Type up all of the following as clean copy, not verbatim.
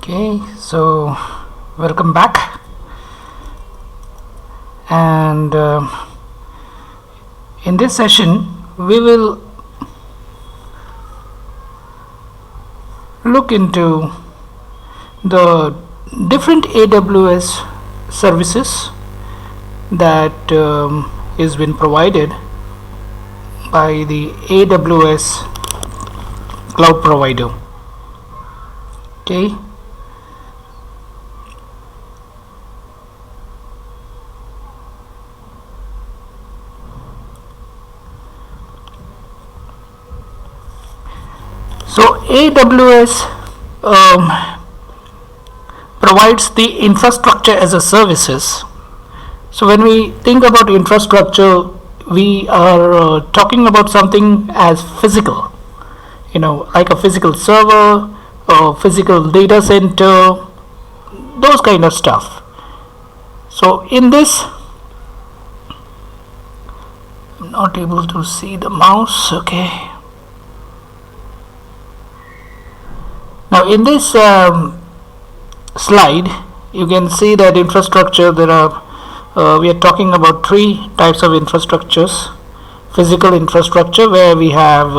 Okay, so welcome back, and in this session we will look into the different AWS services that is been provided by the AWS cloud provider. Okay. So AWS provides the infrastructure as a services. So when we think about infrastructure, we are talking about something as physical, like a physical server, a physical data center, those kind of stuff. So in this, I'm not able to see the mouse. Okay. Now in this slide, you can see that infrastructure, we are talking about three types of infrastructures. Physical infrastructure, where we have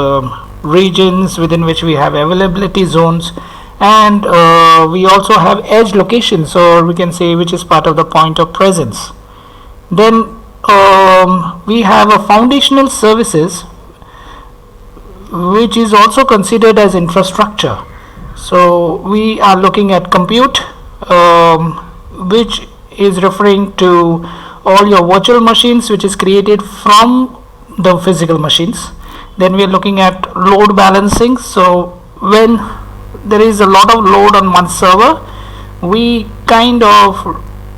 regions within which we have availability zones, and we also have edge locations, or we can say which is part of the point of presence. Then we have a foundational services, which is also considered as infrastructure. So we are looking at compute, which is referring to all your virtual machines which is created from the physical machines. Then we are looking at load balancing. So when there is a lot of load on one server, we kind of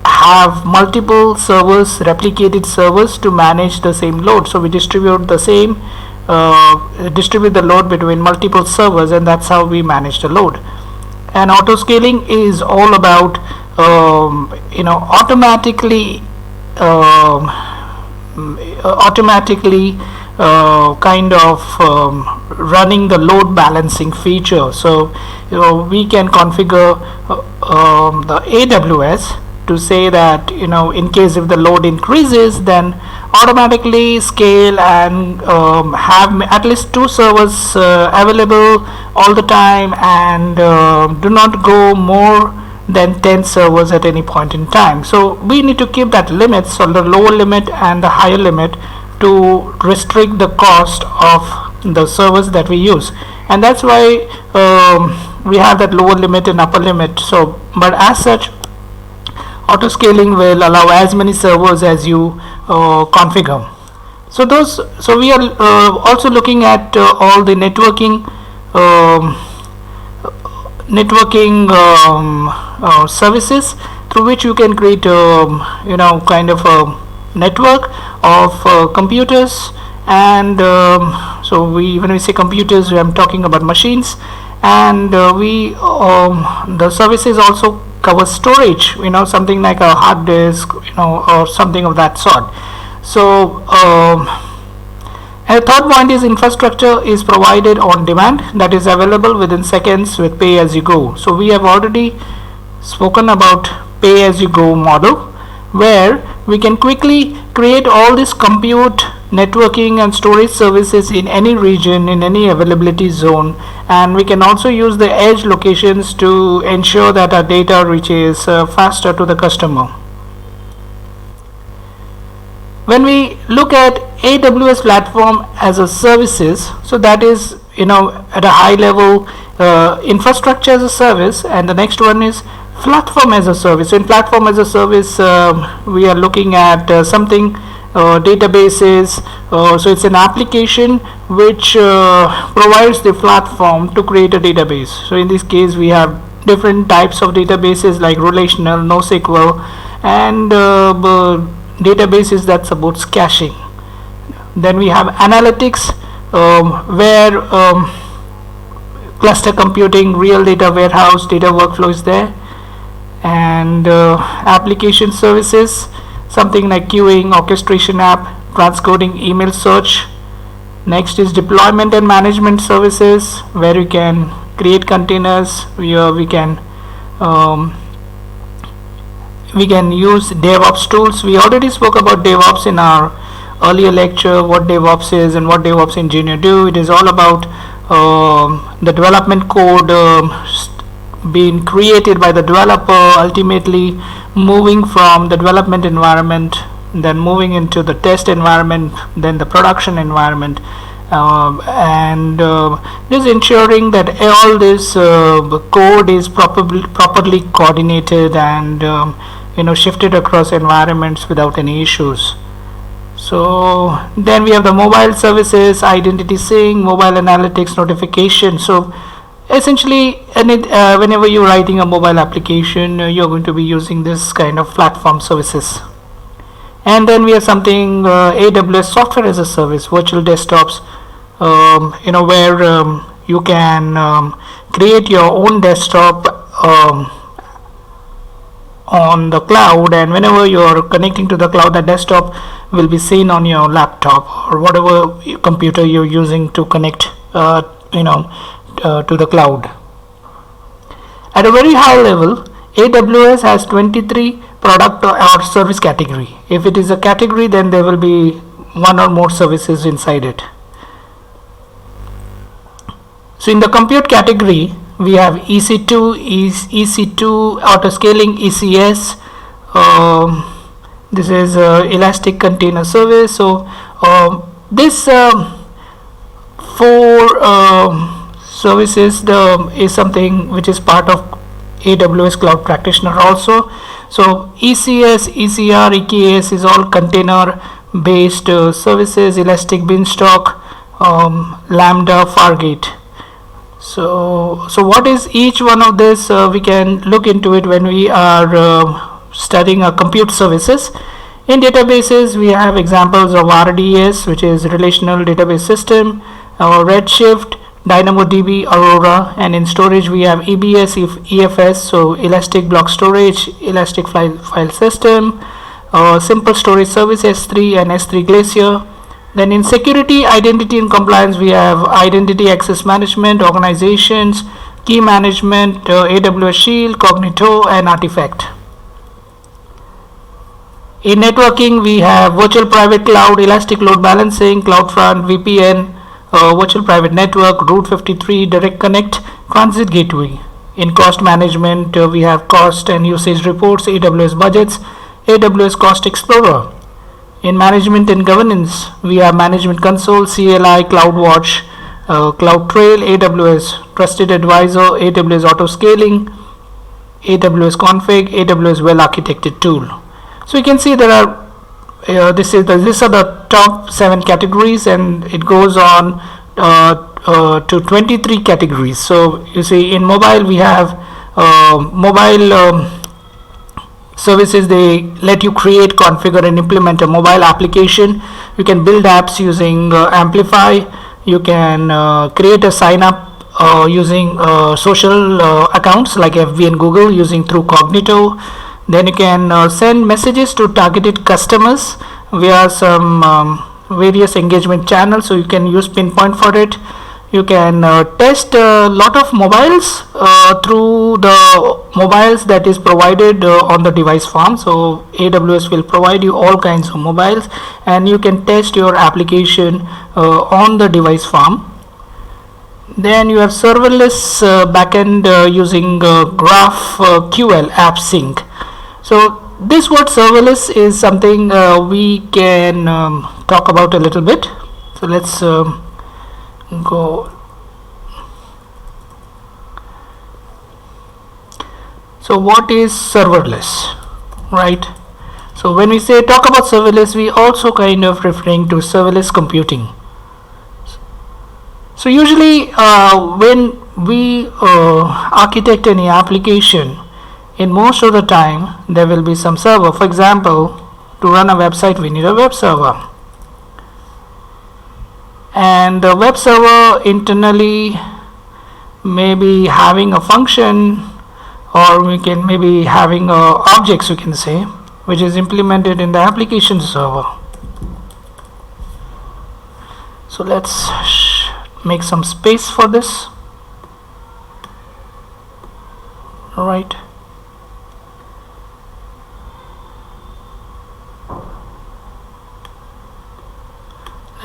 have multiple servers, replicated servers, to manage the same load. So we distribute the load between multiple servers, and that's how we manage the load. And auto scaling is all about automatically running the load balancing feature. So we can configure the AWS to say that in case if the load increases, then automatically scale and have at least 2 servers available all the time, and do not go more than 10 servers at any point in time. So we need to keep that limit, so the lower limit and the higher limit, to restrict the cost of the servers that we use. And that's why we have that lower limit and upper limit. So but as such, auto scaling will allow as many servers as you configure. So we are also looking at all the networking services, through which you can create kind of a network of computers. And so when we say computers, I'm talking about machines. And the services also cover storage, something like a hard disk, or something of that sort. So and the third point is infrastructure is provided on demand, that is available within seconds with pay as you go. So we have already spoken about pay as you go model, where we can quickly create all this compute, networking and storage services in any region, in any availability zone. And we can also use the edge locations to ensure that our data reaches faster to the customer. When we look at AWS platform as a services, so that is at a high level infrastructure as a service, and the next one is platform as a service. So in platform as a service, we are looking at something databases. So it's an application which provides the platform to create a database. So in this case, we have different types of databases like relational, NoSQL, and databases that supports caching. Then we have analytics, where cluster computing, real data warehouse, data workflow is there. And application services, something like queuing, orchestration app, transcoding, email search. Next is deployment and management services, where you can create containers, we can We can use DevOps tools. We already spoke about DevOps in our earlier lecture, what DevOps is and what DevOps engineer do. It is all about the development code being created by the developer, ultimately moving from the development environment, then moving into the test environment, then the production environment, and just ensuring that all this code is properly coordinated and shifted across environments without any issues. So then we have the mobile services, identity sync, mobile analytics, notification. So essentially whenever you're writing a mobile application, you're going to be using this kind of platform services. And then we have something AWS software as a service, virtual desktops, where you can create your own desktop on the cloud, and whenever you're connecting to the cloud, that desktop will be seen on your laptop or whatever computer you're using to connect to the cloud. At a very high level, AWS has 23 product or service category. If it is a category, then there will be one or more services inside it. So in the compute category, we have EC2 auto scaling, ECS. This is elastic container service. So this 4 services is something which is part of AWS Cloud Practitioner also. So ECS, ECR, EKS is all container based services, Elastic Beanstalk, Lambda, Fargate. So what is each one of this? We can look into it when we are studying our compute services. In databases, we have examples of RDS, which is Relational Database System, Redshift, DynamoDB, Aurora, and in storage we have EBS, EFS, so Elastic Block Storage, Elastic File System, Simple Storage Service S3 and S3 Glacier. Then in security, identity and compliance, we have Identity Access Management, Organizations, Key Management, AWS Shield, Cognito, and Artifact. In networking, we have Virtual Private Cloud, Elastic Load Balancing, CloudFront, VPN, Virtual Private Network, Route 53, Direct Connect, Transit Gateway. In cost management, we have cost and usage reports, AWS budgets, AWS Cost Explorer. In management and governance, we have Management Console, CLI, CloudWatch, CloudTrail, AWS Trusted Advisor, AWS Auto Scaling, AWS Config, AWS Well Architected Tool. So you can see there are these are the top 7 categories, and it goes on to 23 categories. So you see in mobile we have mobile services. They let you create, configure and implement a mobile application. You can build apps using Amplify. You can create a sign up using social accounts like FB and Google through Cognito. Then you can send messages to targeted customers via some various engagement channels, so you can use Pinpoint for it. You can test a lot of mobiles through the mobiles that is provided on the device farm. So AWS will provide you all kinds of mobiles, and you can test your application on the device farm. Then you have serverless backend using GraphQL app sync. So this word serverless is something we can talk about a little bit. So let's go. So what is serverless, right? So when we talk about serverless, we also kind of referring to serverless computing. So usually when we architect any application, in most of the time there will be some server. For example, to run a website we need a web server, and the web server internally may be having a function, or we can maybe having objects, we can say, which is implemented in the application server. So let's make some space for this. All right.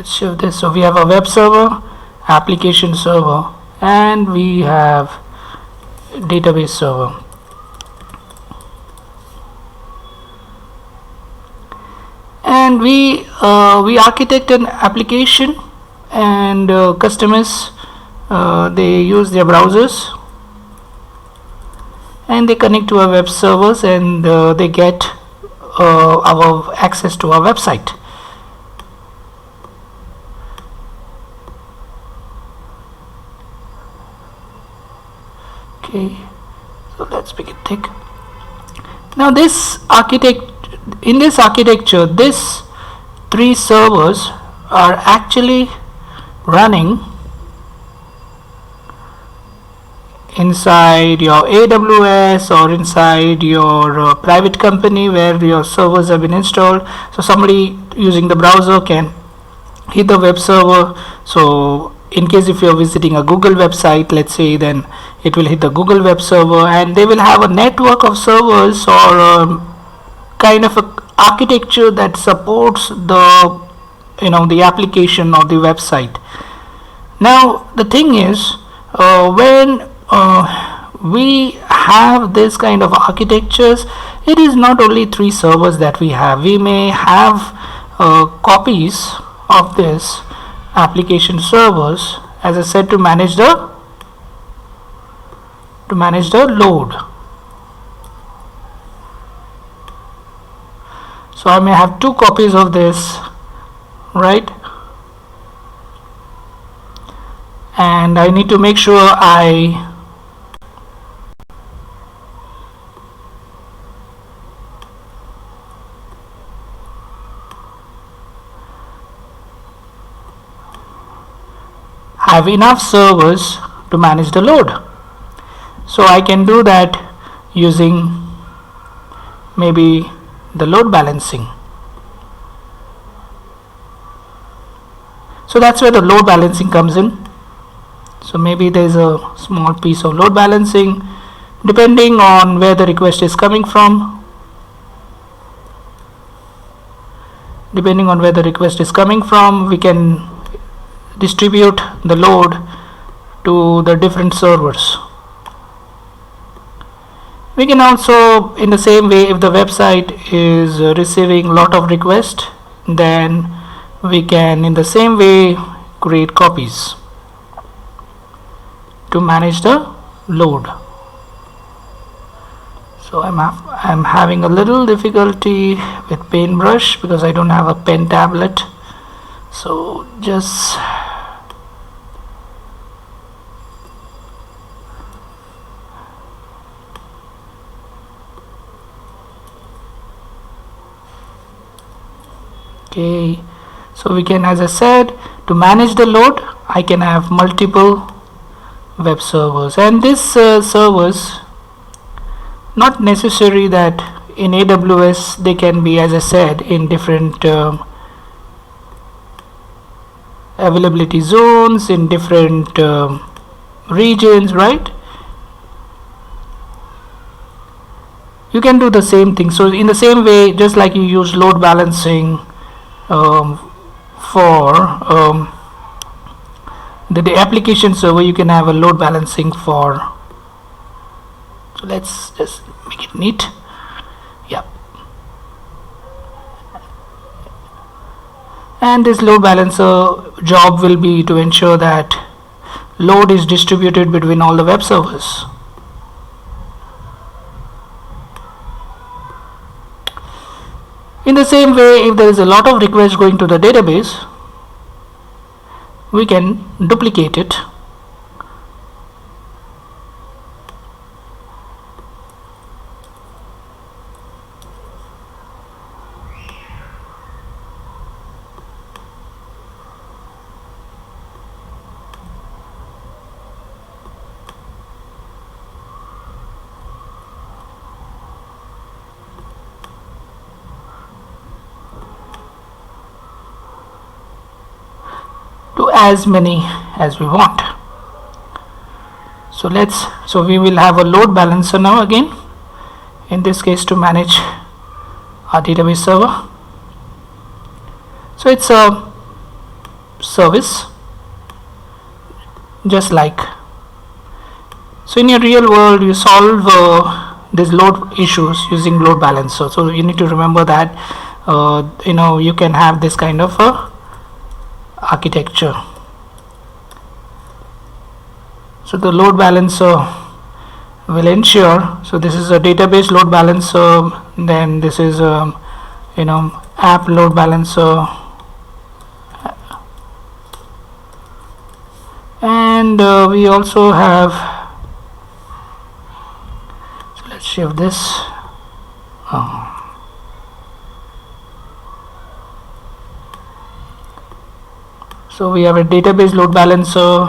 let's show this. So we have a web server, application server, and we have database server. And we architect an application, and customers they use their browsers and they connect to our web servers, and they get our access to our website. Okay, so let's make it thick. Now in this architecture, these 3 servers are actually running inside your AWS or inside your private company where your servers have been installed. So somebody using the browser can hit the web server. So in case if you're visiting a Google website, let's say, then it will hit the Google web server, and they will have a network of servers or kind of a architecture that supports the the application or the website. Now the thing is, when we have this kind of architectures, it is not only 3 servers that we have. We may have copies of this application servers, as I said, to manage the load. So I may have 2 copies of this, right? And I need to make sure I have enough servers to manage the load. So I can do that using maybe the load balancing. So that's where the load balancing comes in. So maybe there's a small piece of load balancing depending on where the request is coming from. Depending on where the request is coming from, we can distribute the load to the different servers. We can also, in the same way, if the website is receiving a lot of requests, then we can in the same way create copies to manage the load. So I'm having a little difficulty with paintbrush because I don't have a pen tablet. So just okay, so we can, as I said, to manage the load, I can have multiple web servers, and these servers, not necessary that in AWS they can be, as I said, in different availability zones, in different regions, right? You can do the same thing. So in the same way, just like you use load balancing for the application server, you can have a load balancing for, so let's just make it neat. Yeah, and this load balancer job will be to ensure that load is distributed between all the web servers. In the same way, if there is a lot of requests going to the database, we can duplicate it. To as many as we want. So we will have a load balancer now again, in this case to manage our database server. So it's a service, just like. So in your real world, you solve these load issues using load balancer. So you need to remember that you can have this kind of architecture. So the load balancer will ensure, so this is a database load balancer, then this is app load balancer, and we also have, so let's shift this. So we have a database load balancer,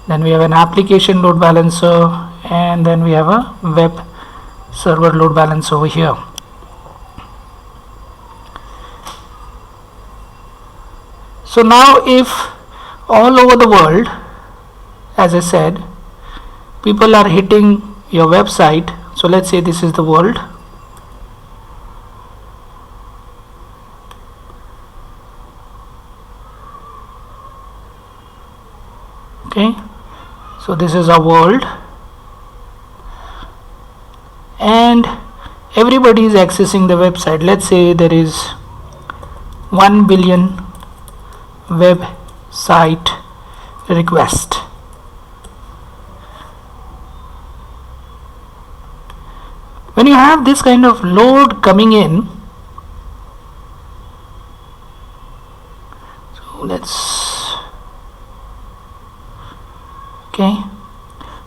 then we have an application load balancer, and then we have a web server load balancer over here. So now if all over the world, as I said, people are hitting your website, so let's say this is the world, okay, so this is our world, and everybody is accessing the website. Let's say there is 1 billion website request. When you have this kind of load coming in, so let's, okay,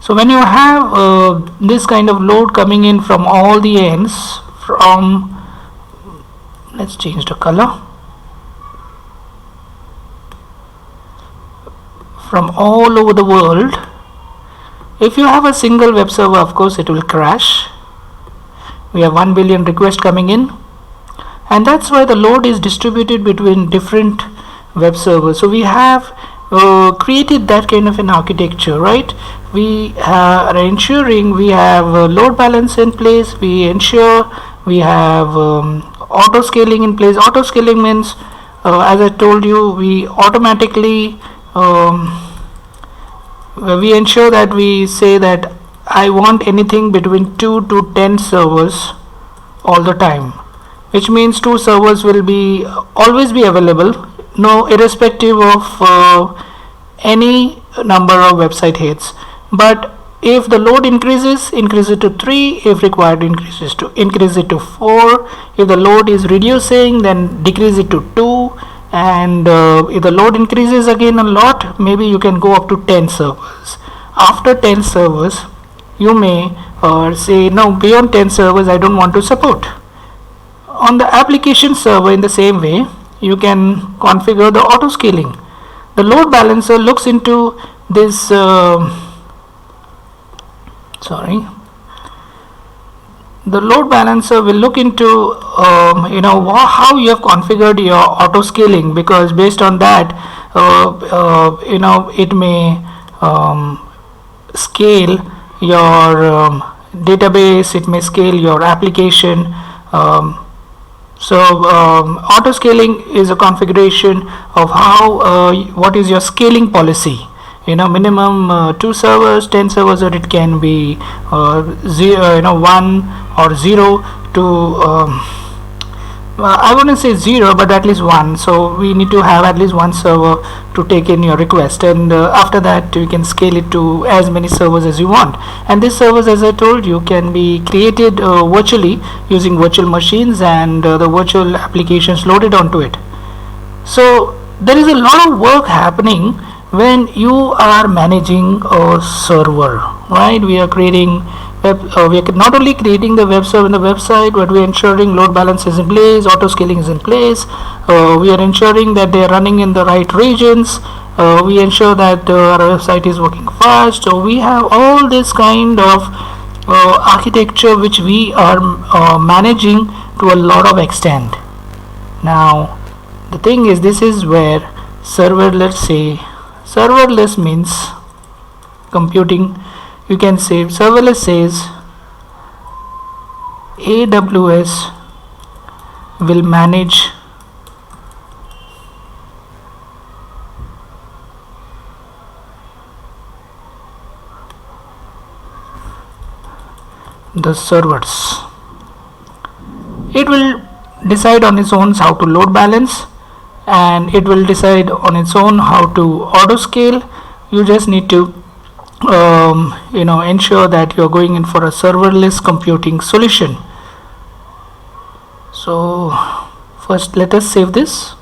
so when you have this kind of load coming in from all the ends, from, let's change the color, from all over the world, if you have a single web server, of course it will crash. We have 1 billion requests coming in, and that's why the load is distributed between different web servers. So we have created that kind of an architecture, right? We are ensuring we have load balance in place, we ensure we have auto scaling in place. Auto scaling means, as I told you, we automatically we ensure that we say that I want anything between 2 to 10 servers all the time, which means 2 servers will be always be available, no, irrespective of any number of website hits. But if the load increases, increase it to 3, if required increase it to 4, if the load is reducing, then decrease it to 2, and if the load increases again a lot, maybe you can go up to 10 servers. After 10 servers, you may say no, beyond 10 servers I don't want to support. On the application server, in the same way, you can configure the auto scaling. The load balancer looks into this the load balancer will look into how you have configured your auto scaling, because based on that it may scale your database, it may scale your application. Auto scaling is a configuration of how what is your scaling policy. Minimum 2 servers, 10 servers, or it can be 1 or 0 to I wouldn't say 0, but at least 1. So we need to have at least 1 server to take in your request, and after that you can scale it to as many servers as you want. And these servers, as I told you, can be created virtually using virtual machines and the virtual applications loaded onto it. So there is a lot of work happening when you are managing a server, right? We are creating we are not only creating the web server and the website, but we are ensuring load balance is in place, auto scaling is in place, we are ensuring that they are running in the right regions, we ensure that our website is working fast. So we have all this kind of architecture which we are managing to a lot of extent. Now the thing is, this is where serverless means computing, you can say serverless says AWS will manage the servers. It will decide on its own how to load balance, and it will decide on its own how to auto scale. You just need to ensure that you're going in for a serverless computing solution. So first let us save this.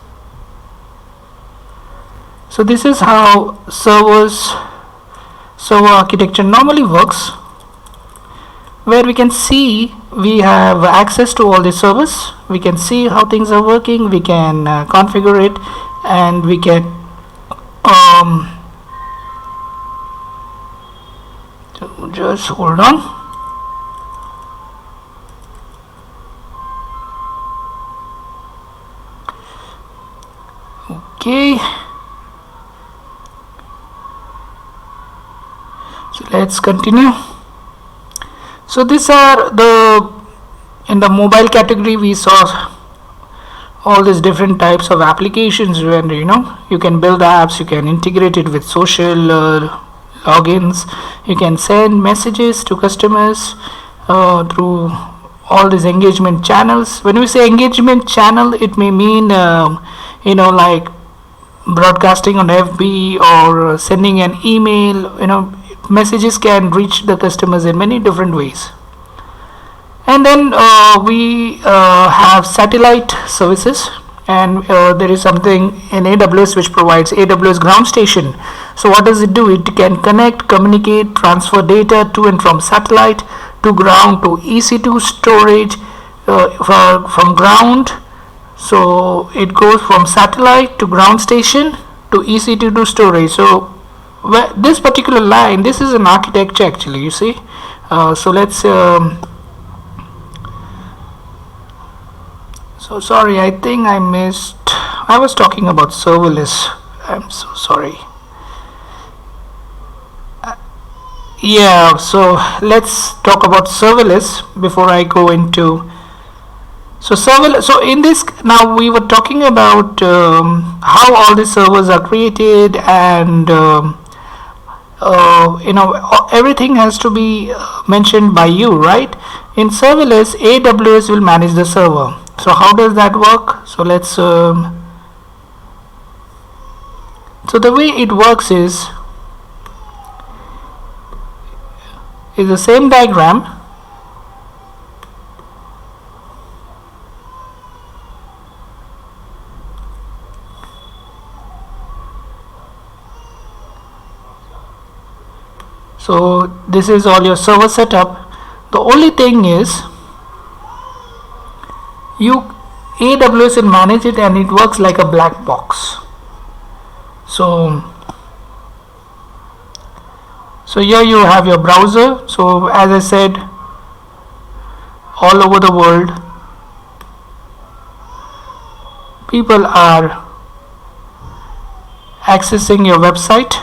So this is how server architecture normally works, where we can see we have access to all the servers, we can see how things are working, we can configure it, and we can so just hold on. Okay, so let's continue. So these are in the mobile category we saw all these different types of applications where you can build apps, you can integrate it with social logins, you can send messages to customers through all these engagement channels. When we say engagement channel, it may mean like broadcasting on FB or sending an email. Messages can reach the customers in many different ways. And then we have satellite services, and there is something in AWS which provides AWS ground station. So what does it do? It can connect, communicate, transfer data to and from satellite to ground to EC2 storage from ground. So it goes from satellite to ground station to EC2 to storage. So this particular line, this is an architecture actually, you see. So let's so sorry, I think I was talking about serverless. I'm so sorry. Yeah, so let's talk about serverless before I go into serverless. So in this, now we were talking about how all the servers are created, and everything has to be mentioned by you, right? In serverless, AWS will manage the server. So how does that work? So let's so the way it works is the same diagram. So this is all your server setup. The only thing is AWS will manage it, and it works like a black box. So here you have your browser. So as I said, all over the world people are accessing your website,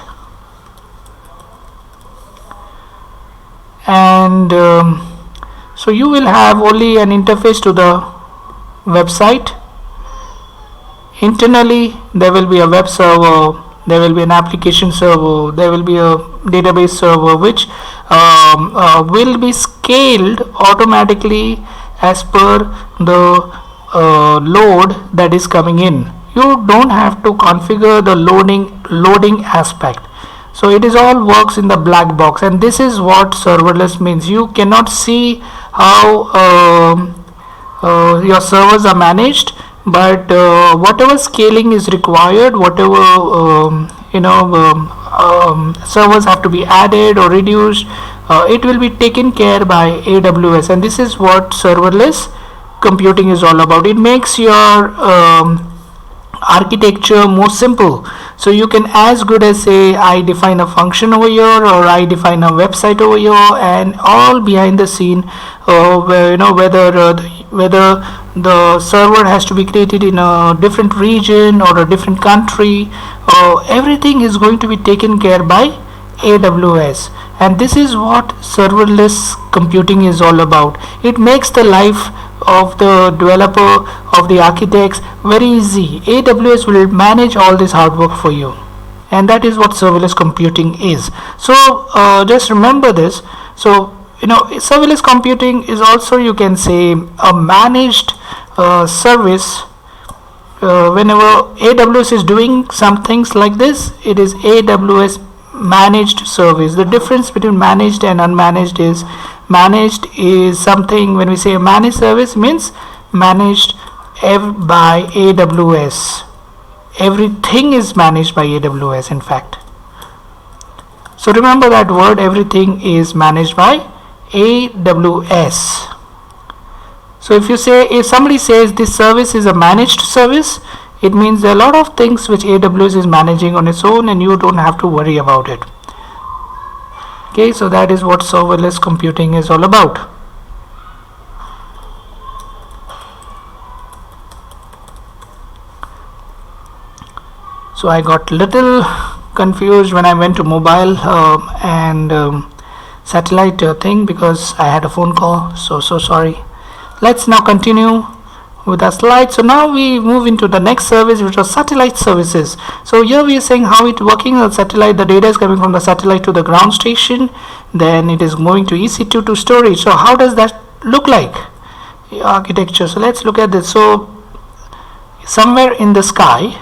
and so you will have only an interface to the website. Internally there will be a web server, there will be an application server, there will be a database server which will be scaled automatically as per the load that is coming in. You don't have to configure the loading aspect. So it is all works in the black box, and this is what serverless means. You cannot see how your servers are managed, but whatever scaling is required, whatever servers have to be added or reduced, it will be taken care by AWS, and this is what serverless computing is all about. It makes your architecture more simple. So you can as good as say I define a function over here, or I define a website over here, and all behind the scene whether the server has to be created in a different region or a different country, everything is going to be taken care by AWS, and this is what serverless computing is all about. It makes the life of the developer, of the architects, very easy. AWS will manage all this hard work for you, and that is what serverless computing is. So just remember this. So serverless computing is also, you can say, a managed service. Whenever AWS is doing some things like this, it is AWS managed service. The difference between managed and unmanaged is, managed is something, when we say a managed service, means managed by AWS. Everything is managed by AWS, in fact. So remember that word, everything is managed by AWS. So if somebody says this service is a managed service, it means there are a lot of things which AWS is managing on its own, and you don't have to worry about it. Okay, so that is what serverless computing is all about. So I got little confused when I went to mobile and satellite thing, because I had a phone call. So sorry. Let's now continue with our slide. So now we move into the next service, which was satellite services. So here we are saying how it's working on satellite. The data is coming from the satellite to the ground station, then it is moving to EC2 to storage. So how does that look like, the architecture? So let's look at this. So somewhere in the sky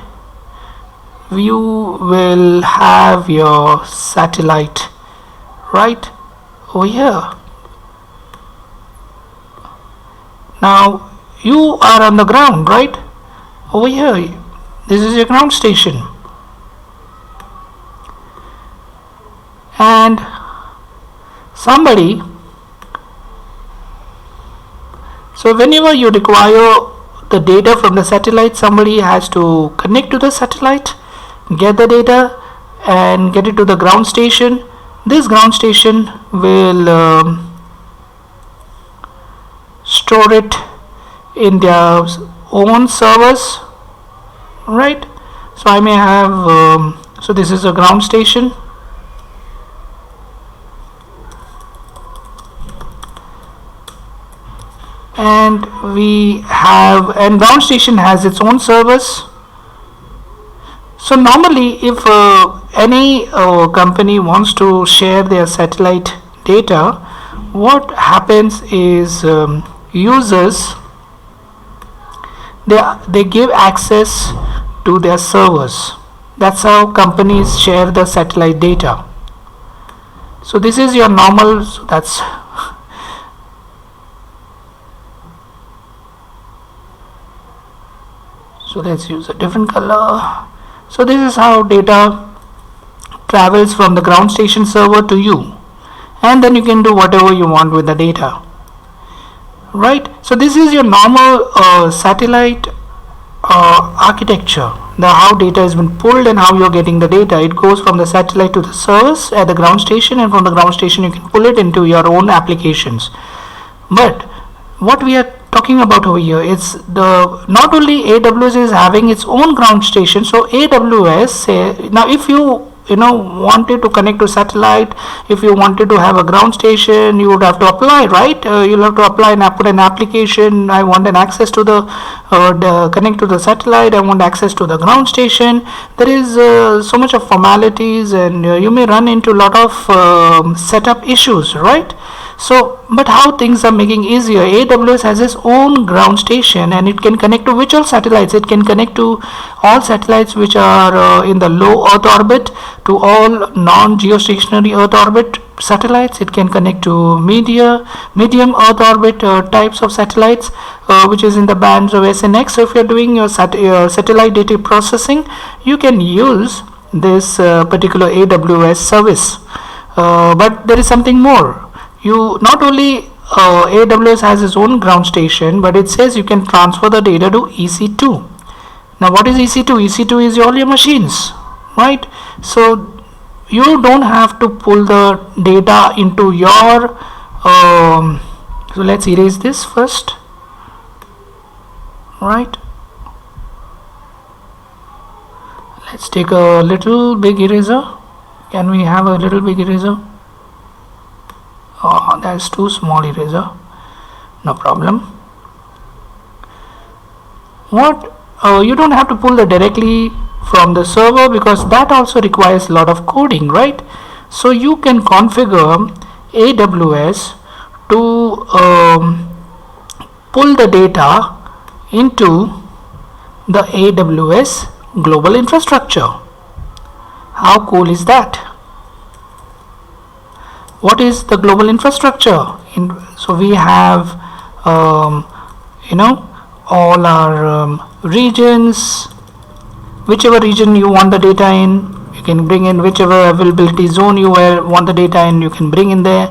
you will have your satellite right over here. Now you are on the ground, right over here. This is your ground station, and somebody, so whenever you require the data from the satellite, somebody has to connect to the satellite, get the data and get it to the ground station. This ground station will store it in their own servers, right? So I may have so this is a ground station, and ground station has its own servers. So normally if any company wants to share their satellite data, what happens is users, they give access to their servers. That's how companies share the satellite data. So this is your normal, so that's so let's use a different color. So this is how data travels from the ground station server to you, and then you can do whatever you want with the data, right? So this is your normal satellite architecture, how data has been pulled and how you're getting the data. It goes from the satellite to the servers at the ground station, and from the ground station you can pull it into your own applications. But what we are talking about over here is not only AWS is having its own ground station. So AWS now if you wanted to connect to satellite, if you wanted to have a ground station, you would have to apply, right? You'll have to apply and put an application. I want an access to the connect to the satellite, I want access to the ground station. There is so much of formalities, and you may run into a lot of setup issues, right? So but how things are making easier, AWS has its own ground station, and it can connect to which all satellites. It can connect to all satellites which are in the low Earth orbit, to all non-geostationary Earth orbit satellites. It can connect to medium Earth orbit types of satellites, which is in the bands of SNX. So if you're doing your satellite data processing, you can use this particular AWS service. But there is something more. You not only AWS has its own ground station, but it says you can transfer the data to EC2. Now what is EC2? EC2 is all your machines, right? So you don't have to pull the data into your so let's erase this first, right? Let's take a little big eraser. Can we have a little big eraser? Oh, that's too small eraser. No problem. What? You don't have to pull that directly from the server, because that also requires a lot of coding, right? So you can configure AWS to pull the data into the AWS global infrastructure. How cool is that? What is the global infrastructure? So we have all our regions. Whichever region you want the data in, you can bring in. Whichever availability zone you want the data in, you can bring in there.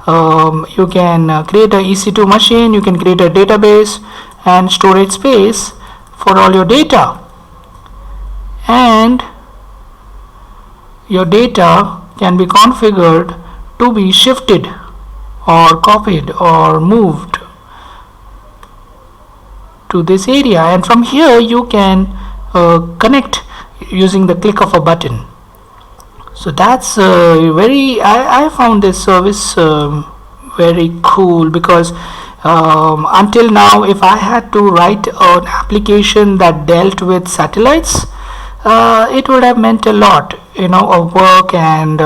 You can create a EC2 machine, you can create a database and storage space for all your data, and your data can be configured to be shifted or copied or moved to this area, and from here you can connect using the click of a button. So that's I found this service very cool, because until now, if I had to write an application that dealt with satellites, it would have meant a lot, of work, and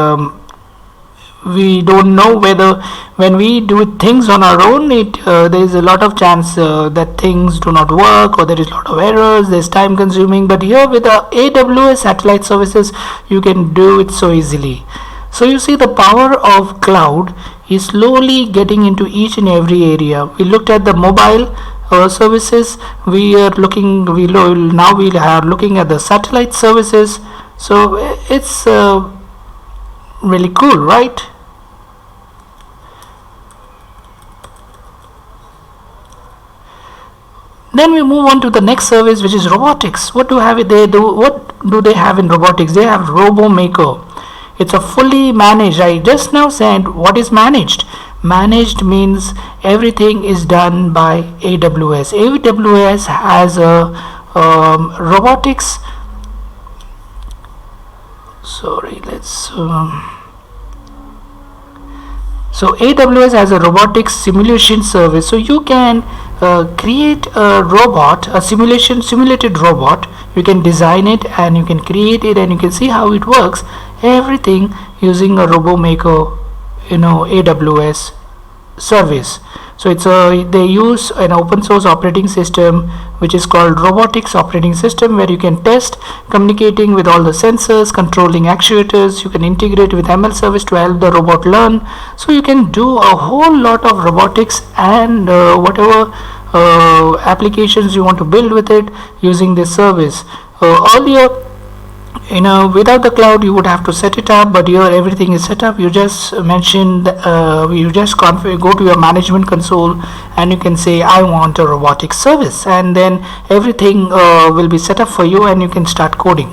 we don't know whether when we do things on our own, there is a lot of chance that things do not work, or there is a lot of errors, there's time consuming. But here with the AWS satellite services, you can do it so easily. So you see, the power of cloud is slowly getting into each and every area. We looked at the mobile services. We are looking at the satellite services. So it's really cool, right? Then we move on to the next service, which is robotics. What do they have in robotics? They have RoboMaker. It's a fully managed. I just now said what is managed. Managed means everything is done by AWS. AWS has a robotics. Sorry, let's. So AWS has a robotics simulation service. So you can create a robot, a simulated robot. You can design it and you can create it, and you can see how it works. Everything using a RoboMaker, AWS service. So they use an open source operating system which is called robotics operating system, where you can test communicating with all the sensors, controlling actuators. You can integrate with ML service to help the robot learn. So you can do a whole lot of robotics and whatever applications you want to build with it using this service. Earlier, without the cloud, you would have to set it up, but here everything is set up. You just mentioned, you just go to your management console and you can say, I want a robotics service, and then everything will be set up for you and you can start coding.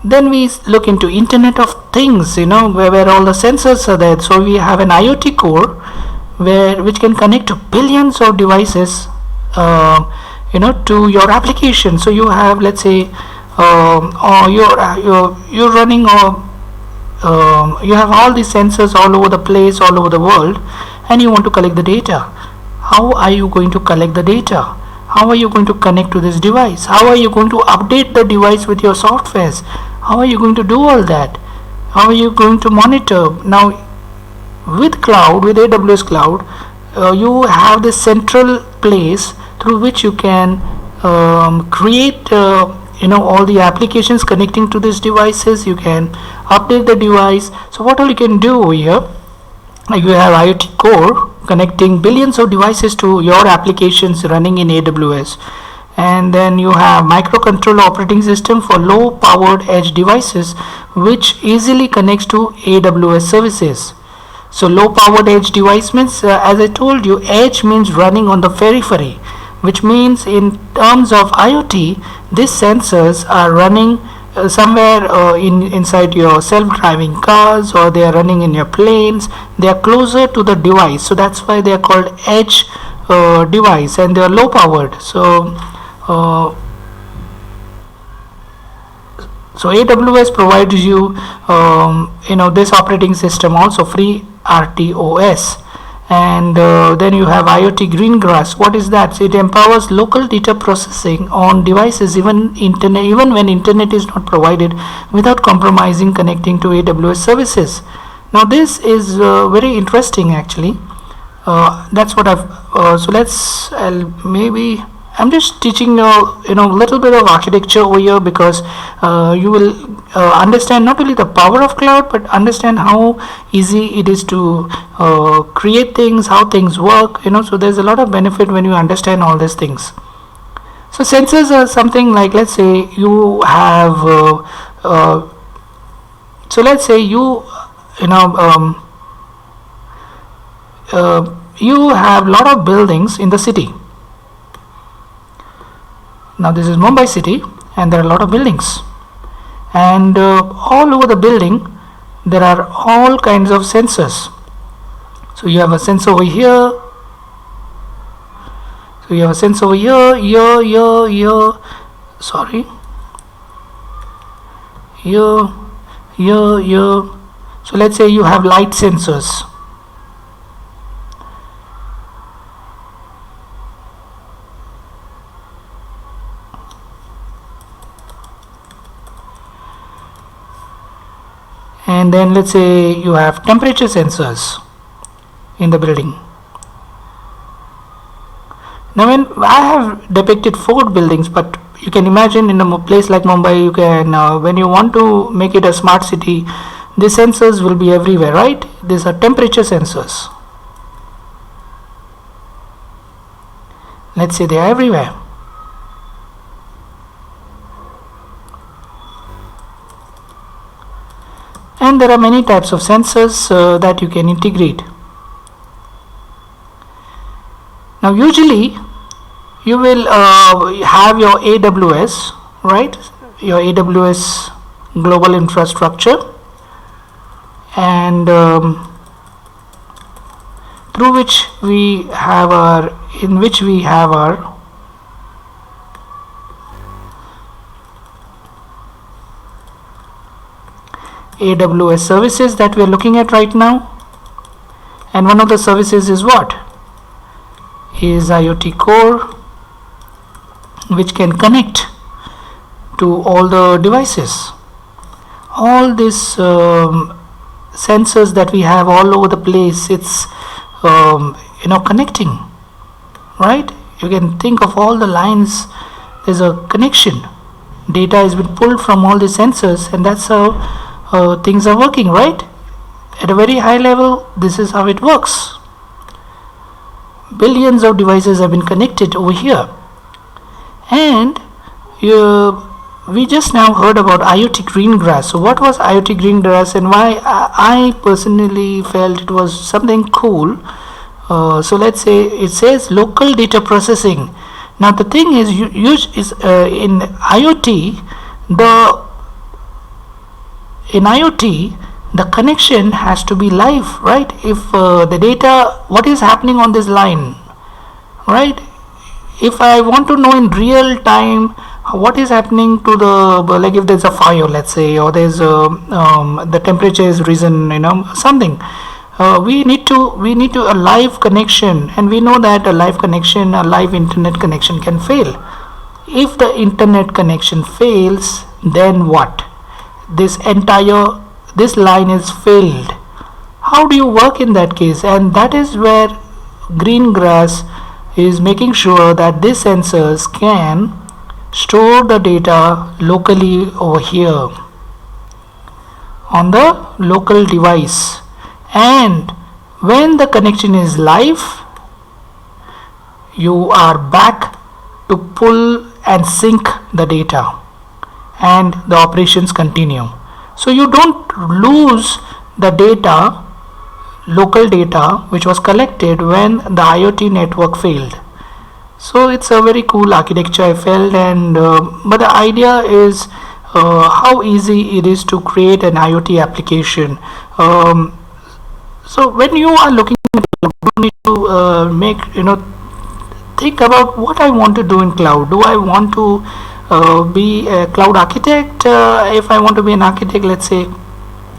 Then we look into Internet of Things, where all the sensors are there. So we have an IoT core which can connect to billions of devices to your application. So you have, let's say, you're running you have all these sensors all over the place, all over the world, and you want to collect the data. How are you going to collect the data? How are you going to connect to this device? How are you going to update the device with your softwares? How are you going to do all that? How are you going to monitor? Now with cloud, with AWS cloud, you have this central place through which you can create all the applications connecting to these devices. You can update the device. So what all you can do over here, you have IoT core connecting billions of devices to your applications running in AWS, and then you have microcontroller operating system for low powered edge devices which easily connects to AWS services. So low powered edge device means, as I told you, edge means running on the periphery, which means in terms of IoT, these sensors are running somewhere inside your self-driving cars, or they are running in your planes. They are closer to the device, so that's why they are called edge device, and they are low powered. So So AWS provides you, this operating system also free RTOS. And then you have IoT Greengrass. What is that? So it empowers local data processing on devices even when internet is not provided, without compromising connecting to AWS services. Now this is very interesting actually. That's what I've I'm just teaching little bit of architecture over here, because you will understand not only the power of cloud, but understand how easy it is to create things, how things work. So there's a lot of benefit when you understand all these things. So sensors are something like, let's say you have you have a lot of buildings in the city. Now this is Mumbai city, and there are a lot of buildings, and all over the building there are all kinds of sensors. So you have a sensor over here, here. So let's say you have light sensors. And then let's say you have temperature sensors in the building. Now when I have depicted 4 buildings, but you can imagine in a place like Mumbai, you can when you want to make it a smart city, the sensors will be everywhere, right? These are temperature sensors. Let's say they are everywhere. And there are many types of sensors that you can integrate. Now usually you will have your AWS, right? Your AWS global infrastructure, and in which we have our AWS services that we are looking at right now. And one of the services is what? Is IoT Core, which can connect to all the devices. All these sensors that we have all over the place, it's connecting, right? You can think of all the lines. There's a connection. Data has been pulled from all the sensors, and that's how things are working, right? At a very high level, this is how it works. Billions of devices have been connected over here, and we just now heard about IoT Greengrass. So what was IoT Greengrass, and why I personally felt it was something cool? So let's say it says local data processing. Now the thing is, in IoT, the connection has to be live, right? If the data, what is happening on this line, right? If I want to know in real time what is happening to the, like if there's a fire, let's say, or there's the temperature is risen, something, we need to a live connection, and we know that a live internet connection can fail. If the internet connection fails, then what? This line is failed. How do you work in that case? And that is where Greengrass is making sure that these sensors can store the data locally over here on the local device, and when the connection is live, you are back to pull and sync the data, and the operations continue. So you don't lose the data, local data, which was collected when the IoT network failed. So it's a very cool architecture, I felt, and but the idea is how easy it is to create an IoT application. So when you are looking at cloud, you need to think about what I want to do in cloud. Do I want to be a cloud architect, if I want to be an architect, let's say,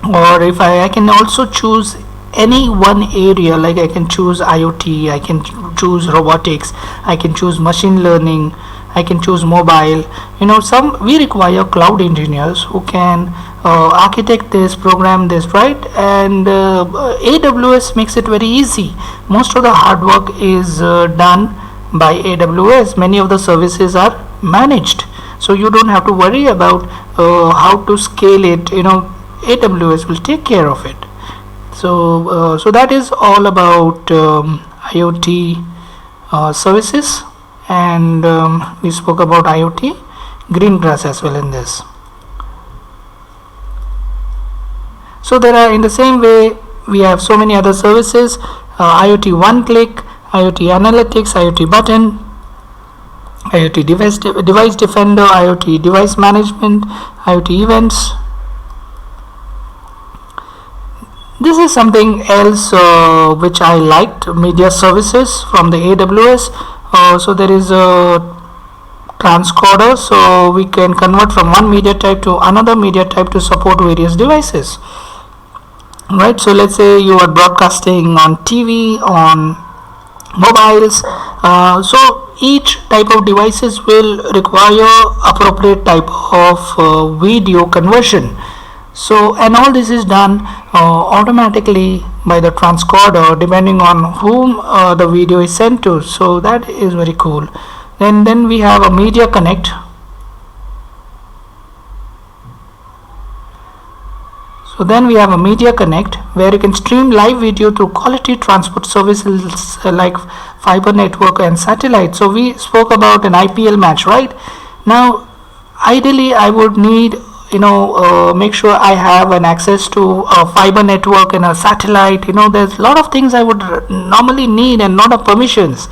or if I can also choose any one area, like I can choose IoT, I can choose robotics, I can choose machine learning, I can choose mobile. We require cloud engineers who can architect this, program this, right? And AWS makes it very easy. Most of the hard work is done by AWS. Many of the services are managed, so you don't have to worry about how to scale it. AWS will take care of it. So that is all about IoT services, and we spoke about IoT green grass as well in this. So there are, in the same way, we have so many other services: IoT one click, IoT analytics, IoT button, IoT device defender, IoT device management, IoT events. This is something else which I liked, media services from the AWS. So there is a transcoder, so we can convert from one media type to another media type to support various devices, right? So let's say you are broadcasting on TV, on mobiles, so each type of devices will require appropriate type of video conversion. So, and all this is done automatically by the transcoder, depending on whom the video is sent to. So that is very cool. Then we have a media connect. So then we have a media connect where you can stream live video through quality transport services like fiber network and satellite. So we spoke about an IPL match, right? Now ideally I would need make sure I have an access to a fiber network and a satellite. There's a lot of things I would normally need and not have permissions,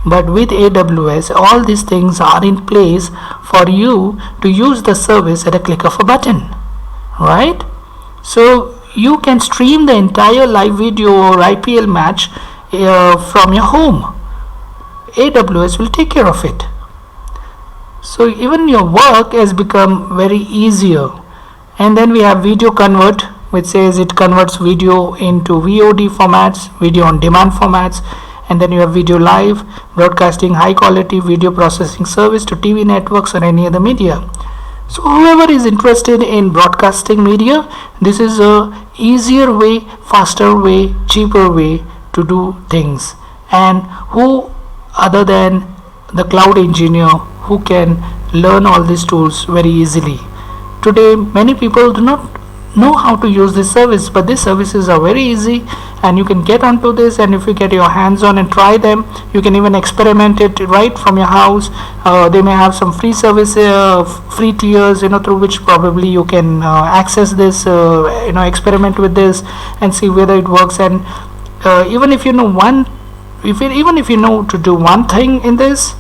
but with AWS all these things are in place for you to use the service at a click of a button, right? So you can stream the entire live video or IPL match from your home. AWS will take care of it. So even your work has become very easier. And then we have video convert, which says it converts video into VOD formats, video on demand formats. And then you have video live, broadcasting high quality video processing service to TV networks or any other media. So whoever is interested in broadcasting media, this is a easier way, faster way, cheaper way to do things. And who other than the cloud engineer who can learn all these tools very easily? Today many people do not know how to use this service, but these services are very easy and you can get onto this, and if you get your hands on and try them, you can even experiment it right from your house. They may have some free service, free tiers, through which probably you can access this, experiment with this and see whether it works. And even if you know to do one thing in this,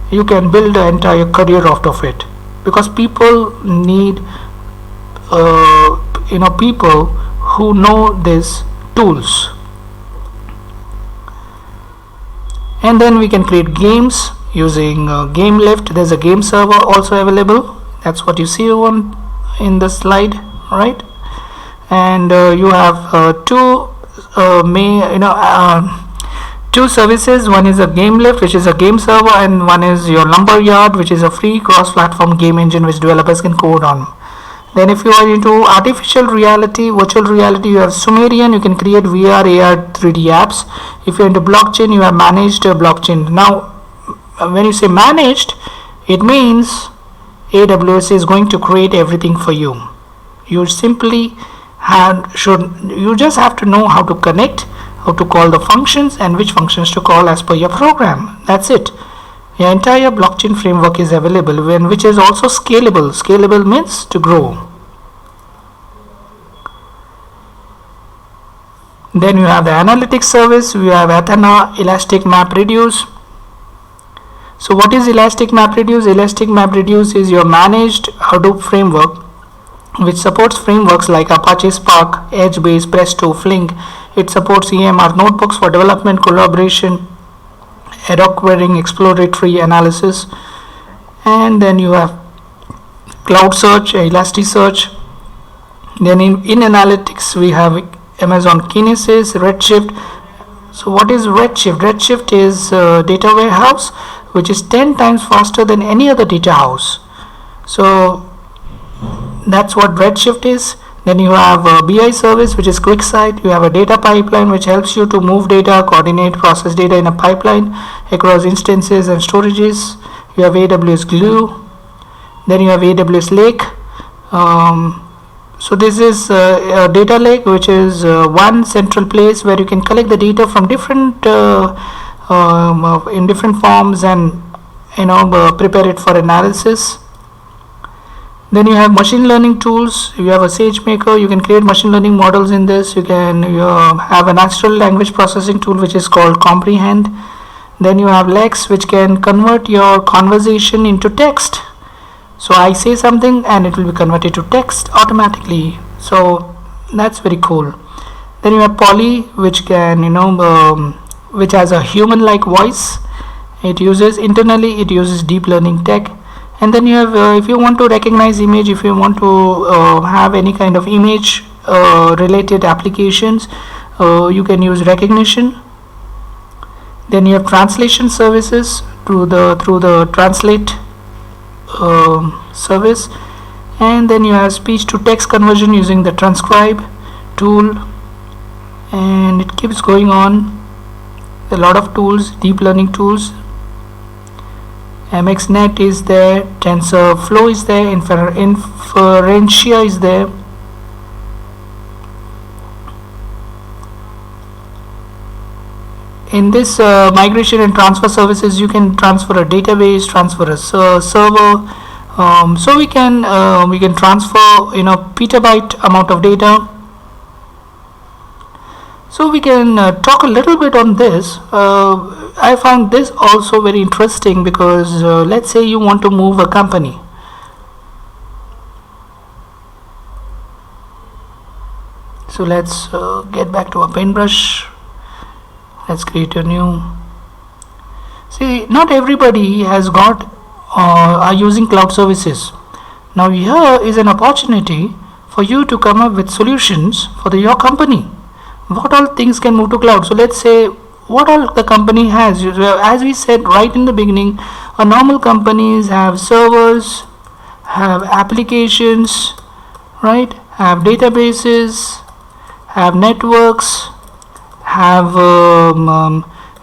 you can build an entire career out of it, because people need people who know these tools. And then we can create games using game lift. There's a game server also available. That's what you see on in the slide, right? And you have two services. One is a game lift, which is a game server, and one is your Lumberyard, which is a free cross-platform game engine which developers can code on. Then if you are into artificial reality, virtual reality, you have Sumerian. You can create VR, AR, 3D apps. If you're into blockchain, you have managed blockchain. Now when you say managed, it means AWS is going to create everything for you. You simply you just have to know how to connect, how to call the functions, and which functions to call as per your program. That's it. Your entire blockchain framework is available, which is also scalable. Scalable means to grow. Then you have the analytics service. We have Athena, Elastic MapReduce. So what is Elastic MapReduce? Elastic MapReduce is your managed Hadoop framework, which supports frameworks like Apache Spark, Edgebase, Presto, Flink. It supports EMR notebooks for development, collaboration, ad hoc querying, exploratory analysis. And then you have cloud search, Elasticsearch. Then in analytics we have Amazon Kinesis, Redshift. So what is Redshift? Redshift is a data warehouse which is 10 times faster than any other data house. So that's what Redshift is. Then you have a BI service, which is QuickSight. You have a data pipeline, which helps you to move data, coordinate, process data in a pipeline across instances and storages. You have AWS Glue. Then you have AWS Lake. So this is a data lake, which is one central place where you can collect the data from different in different forms and prepare it for analysis. Then you have machine learning tools. You have a SageMaker. You can create machine learning models in this. You have a natural language processing tool which is called Comprehend. Then you have Lex, which can convert your conversation into text. So I say something and it will be converted to text automatically. So that's very cool. Then you have Poly, which can which has a human-like voice. It uses deep learning tech. And then you have if you want to recognize image, if you want to have any kind of image related applications, you can use Rekognition. Then you have translation services through the Translate service. And then you have speech to text conversion using the Transcribe tool, and it keeps going on. A lot of tools, deep learning tools. MXNet is there, TensorFlow is there, Inferentia is there. In this migration and transfer services, you can transfer a database, transfer a server. So we can transfer petabyte amount of data. So we can talk a little bit on this. I found this also very interesting because let's say you want to move a company. So let's get back to our paintbrush. Let's create a new. See, not everybody has got are using cloud services. Now here is an opportunity for you to come up with solutions for your company. What all things can move to cloud? So let's say what all the company has. As we said right in the beginning, a normal companies have servers, have applications, right? Have databases, have networks, have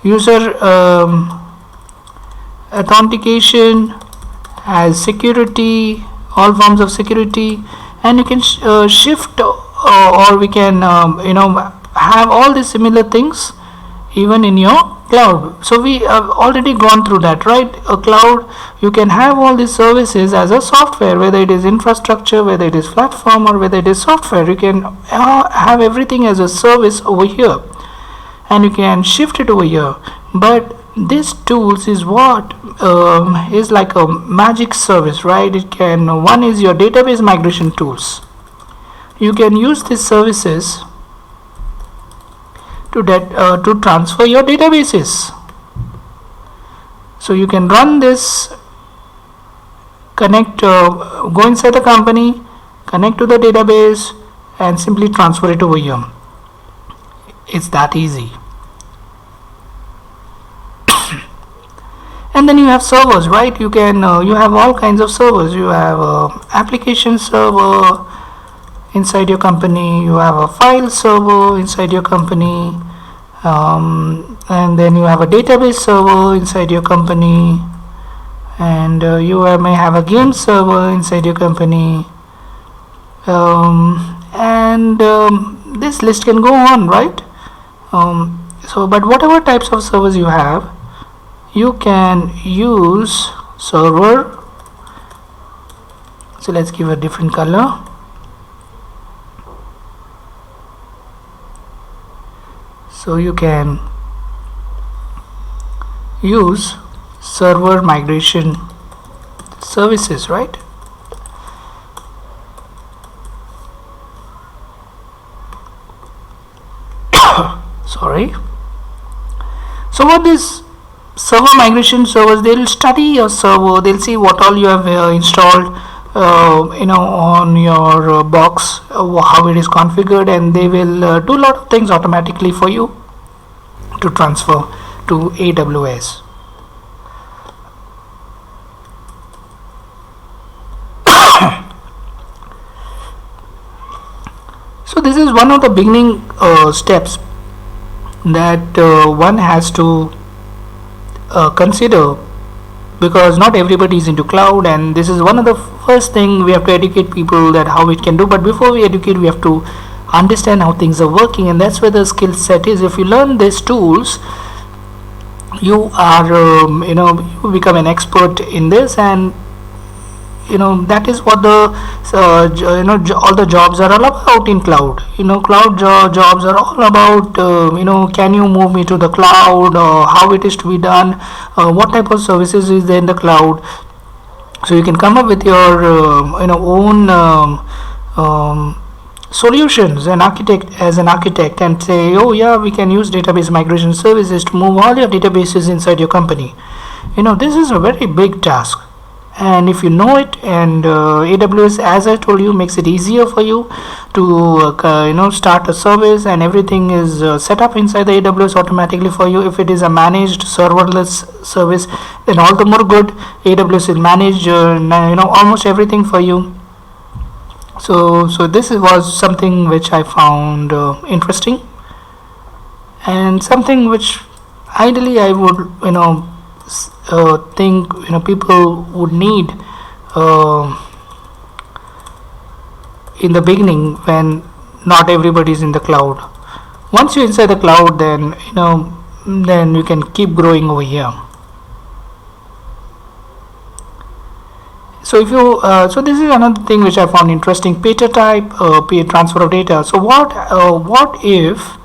user authentication, has security, all forms of security, and you can shift or we can have all these similar things even in your cloud. So we have already gone through that, right? A cloud, you can have all these services as a software, whether it is infrastructure, whether it is platform, or whether it is software. You can have everything as a service over here, and you can shift it over here. But this tools is what is like a magic service, right? It can, one is your database migration tools. You can use these services to transfer your databases. So you can run this, connect, go inside the company, connect to the database, and simply transfer it over here. It's that easy. And then you have servers, right? You can you have all kinds of servers. You have application server inside your company, you have a file server inside your company, and then you have a database server inside your company, and you may have a game server inside your company, and this list can go on, right? But whatever types of servers you have, you can use server. So let's give a different color. So you can use server migration services, right? Sorry. So what is server migration servers? They'll study your server, they'll see what all you have installed, on your box how it is configured, and they will do a lot of things automatically for you to transfer to AWS. So this is one of the beginning steps that one has to consider, because not everybody is into cloud, and this is one of the first thing we have to educate people that how it can do. But before we educate, we have to understand how things are working, and that's where the skill set is. If you learn these tools, you are you become an expert in this, and that is what the all the jobs are all about in cloud. Cloud jobs are all about can you move me to the cloud, how it is to be done, what type of services is there in the cloud. So you can come up with your own solutions, an architect, and say, oh yeah, we can use database migration services to move all your databases inside your company. This is a very big task, and if you know it, and AWS, as I told you, makes it easier for you to start a service, and everything is set up inside the AWS automatically for you. If it is a managed serverless service, then all the more good. AWS will manage almost everything for you. So this was something which I found interesting, and something which ideally I would think people would need in the beginning, when not everybody is in the cloud. Once you're inside the cloud, then you can keep growing over here. So if you so this is another thing which I found interesting: pager type, transfer of data. So what if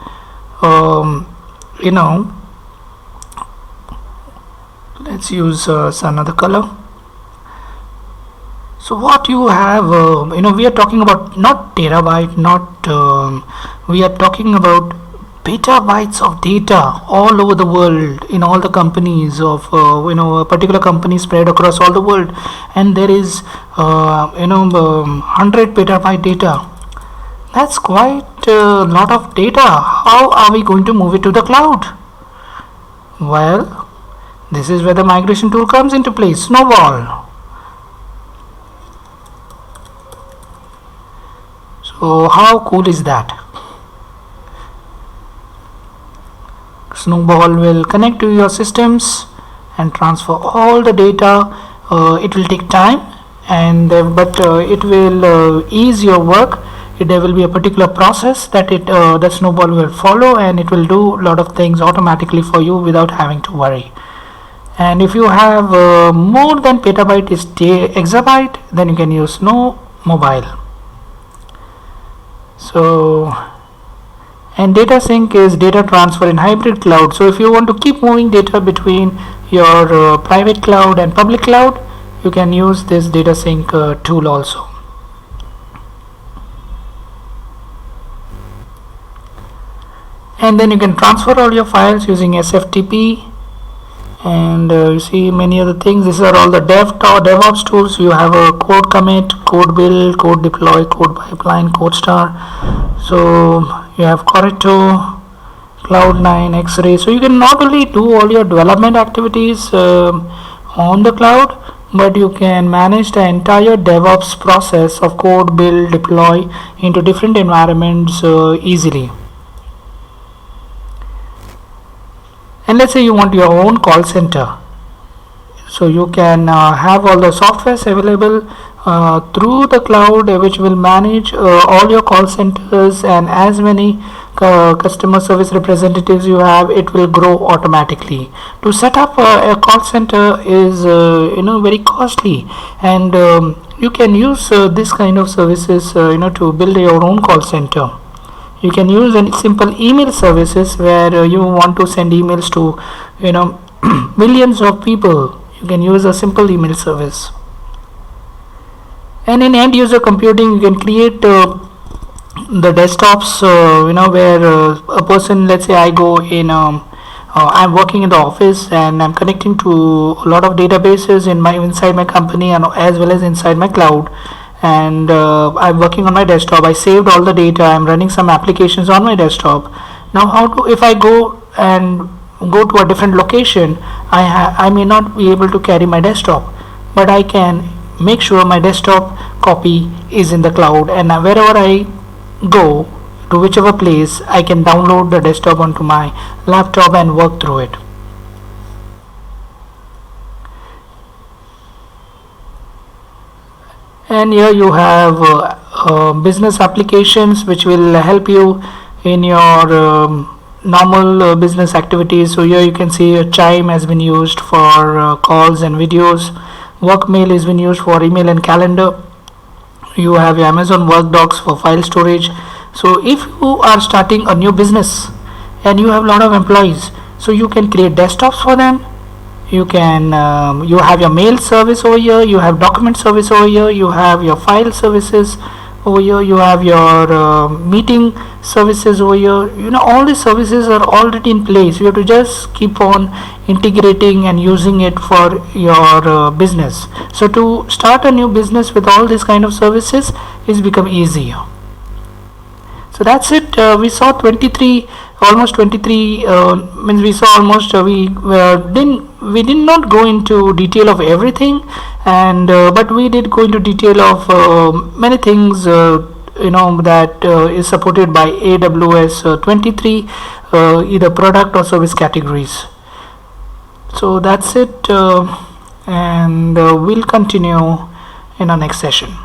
let's use another color. So what you have, we are talking about not terabyte, we are talking about petabytes of data all over the world, in all the companies of a particular company spread across all the world, and there is 100 petabyte data. That's quite a lot of data. How are we going to move it to the cloud? Well, this is where the migration tool comes into play, Snowball. So how cool is that? Snowball will connect to your systems and transfer all the data. It will take time, but it will ease your work. There will be a particular process that the Snowball will follow, and it will do a lot of things automatically for you without having to worry. And if you have more than petabyte is exabyte, then you can use Snow Mobile. So, and data sync is data transfer in hybrid cloud. So if you want to keep moving data between your private cloud and public cloud, you can use this data sync tool also. And then you can transfer all your files using SFTP, and you see many other things. These are all the DevOps tools. You have a code commit, code build, code deploy, code pipeline, code star. So you have Corretto, Cloud9, X-Ray. So you can not only do all your development activities on the cloud, but you can manage the entire DevOps process of code build, deploy into different environments easily. And let's say you want your own call center, so you can have all the softwares available through the cloud, which will manage all your call centers, and as many customer service representatives you have, it will grow automatically. To set up a call center is very costly, and you can use this kind of services to build your own call center. You can use a simple email services where you want to send emails to millions of people. You can use a simple email service. And in end user computing, you can create the desktops where a person, let's say I go in I'm working in the office and I'm connecting to a lot of databases inside my company and as well as inside my cloud. And I'm working on my desktop. I saved all the data. I'm running some applications on my desktop. Now, if I go to a different location, I may not be able to carry my desktop, but I can make sure my desktop copy is in the cloud, and wherever I go to whichever place, I can download the desktop onto my laptop and work through it. And here you have business applications which will help you in your normal business activities. So here you can see Chime has been used for calls and videos. Workmail has been used for email and calendar. You have your Amazon Work Docs for file storage. So if you are starting a new business and you have a lot of employees, so you can create desktops for them. You have your mail service over here, you have document service over here, you have your file services over here, you have your meeting services over here. All these services are already in place. You have to just keep on integrating and using it for your business. So to start a new business with all these kind of services is become easier. So that's it. We saw 23, almost 23. Means we saw almost. We did not go into detail of everything, and but we did go into detail of many things. That is supported by AWS 23, either product or service categories. So that's it, and we'll continue in our next session.